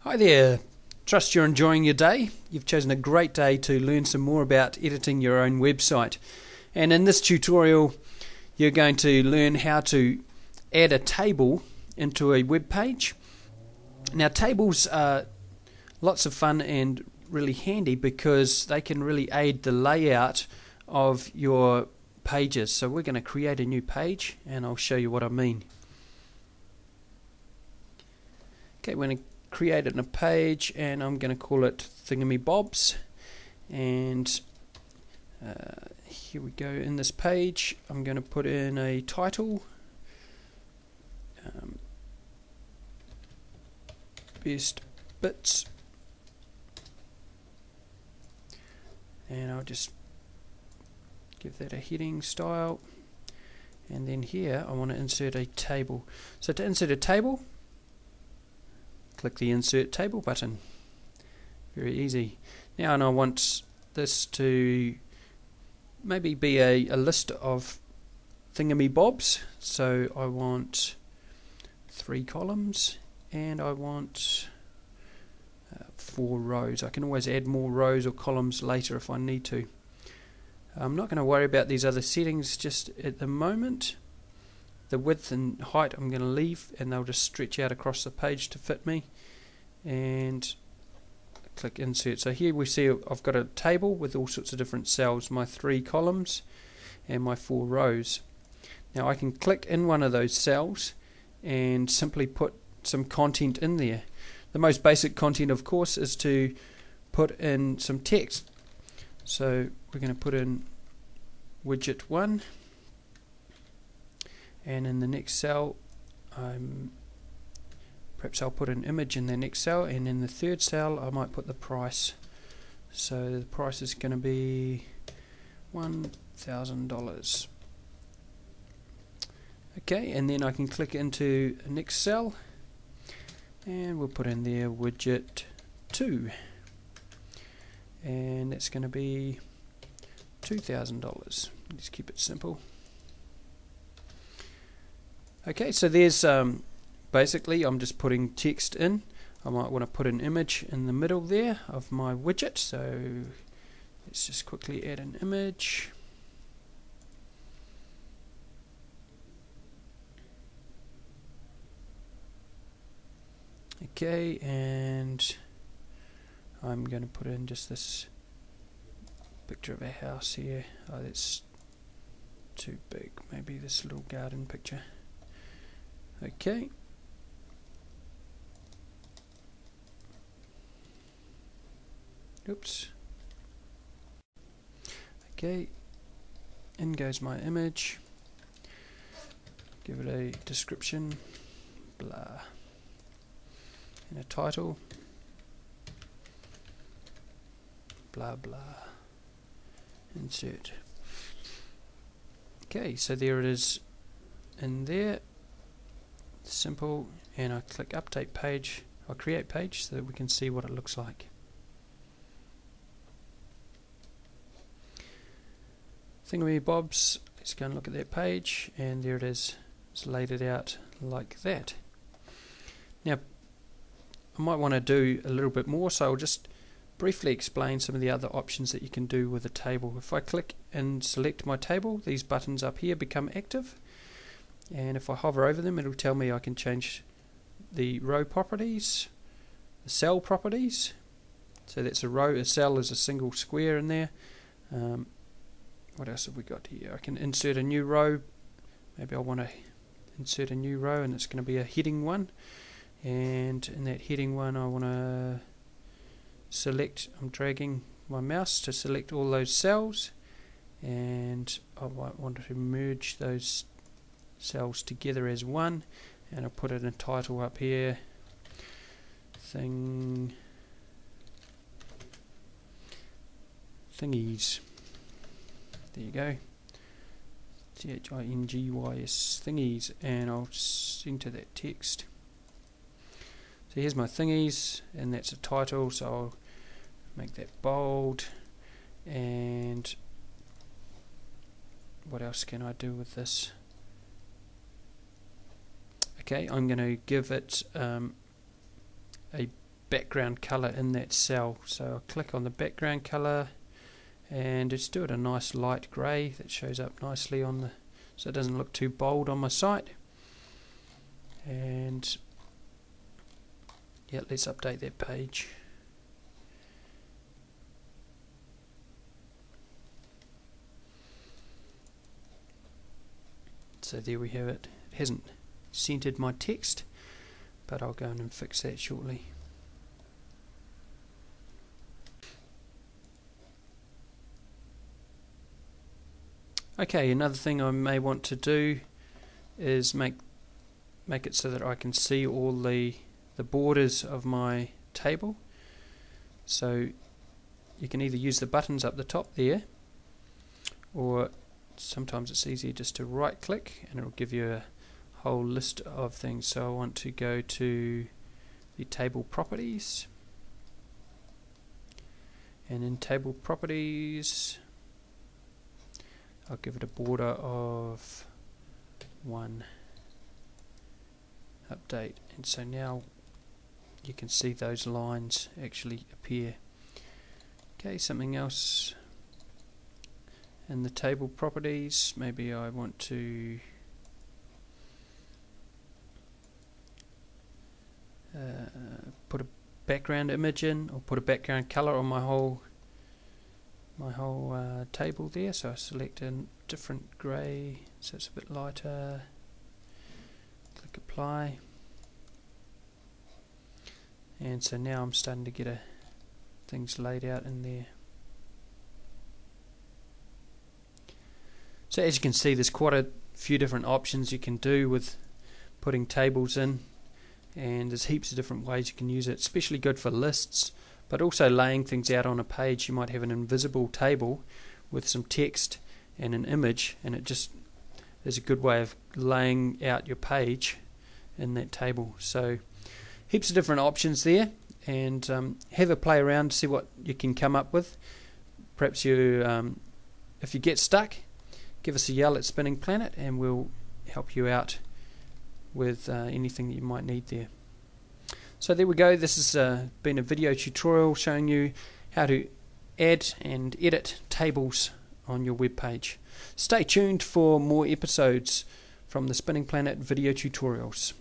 Hi there, trust you're enjoying your day. You've chosen a great day to learn some more about editing your own website. And in this tutorial you're going to learn how to add a table into a web page. Now tables are lots of fun and really handy because they can really aid the layout of your pages. So we're going to create a new page and I'll show you what I mean. Okay, we're going to create a page and I'm going to call it Thingamybobs, and here we go. In this page I'm going to put in a title, best bits, and I'll just give that a heading style, and then here I want to insert a table. So to insert a table, click the Insert Table button. Very easy. Now, and I want this to maybe be a list of thingamybobs. So I want 3 columns and I want 4 rows. I can always add more rows or columns later if I need to. I'm not going to worry about these other settings just at the moment. The width and height I'm going to leave, and they'll just stretch out across the page to fit me. And click Insert. So here we see I've got a table with all sorts of different cells, my 3 columns and my 4 rows. Now I can click in one of those cells and simply put some content in there. The most basic content, of course, is to put in some text. So we're going to put in widget 1. And in the next cell, perhaps I'll put an image in the next cell, and in the third cell I might put the price. So the price is going to be $1,000. Okay, and then I can click into the next cell, and we'll put in there widget 2, and that's going to be $2,000. Let's keep it simple. Okay, so there's basically I'm just putting text in. I might want to put an image in the middle there of my widget, so let's just quickly add an image. Okay, and I'm going to put in just this picture of a house here. Oh, that's too big. Maybe this little garden picture. Okay. Oops. Okay. In goes my image. Give it a description. Blah. And a title. Blah blah. Insert. Okay, so there it is in there. Simple, and I click update page, or create page, so that we can see what it looks like. Thingamybobs, let's go and look at that page, and there it is. It's laid it out like that. Now I might want to do a little bit more, so I'll just briefly explain some of the other options that you can do with a table. If I click and select my table, these buttons up here become active. And if I hover over them, it'll tell me I can change the row properties, the cell properties. So that's a row. A cell is a single square in there. What else have we got here? I can insert a new row. Maybe I want to insert a new row, and it's going to be a heading one. And in that heading one, I want to select. I'm dragging my mouse to select all those cells, and I might want to merge those cells together as one, and I'll put in a title up here, thingies, there you go, THINGYS, thingies, and I'll enter that text. So here's my thingies, and that's a title, so I'll make that bold. And what else can I do with this? Okay, I'm going to give it a background color in that cell. So I'll click on the background color and just do it a nice light grey that shows up nicely on the, so it doesn't look too bold on my site. And yeah, let's update that page. So there we have it. It hasn't centered my text, but I'll go in and fix that shortly. Okay, another thing I may want to do is make it so that I can see all the borders of my table. So you can either use the buttons up the top there, or sometimes it's easier just to right click and it'll give you a whole list of things. So I want to go to the table properties, and in table properties I'll give it a border of 1 update, and so now you can see those lines actually appear. Okay, something else in the table properties, maybe I want to put a background image in, or put a background color on my whole table there. So I select a different grey so it's a bit lighter, click apply, and so now I'm starting to get things laid out in there. So as you can see, there's quite a few different options you can do with putting tables in, and there's heaps of different ways you can use it. Especially good for lists, but also laying things out on a page. You might have an invisible table with some text and an image, and it just is a good way of laying out your page in that table. So heaps of different options there, and have a play around to see what you can come up with. Perhaps you, if you get stuck, give us a yell at Spinning Planet and we'll help you out with anything that you might need there. So there we go. This has been a video tutorial showing you how to add and edit tables on your web page. Stay tuned for more episodes from the Spinning Planet video tutorials.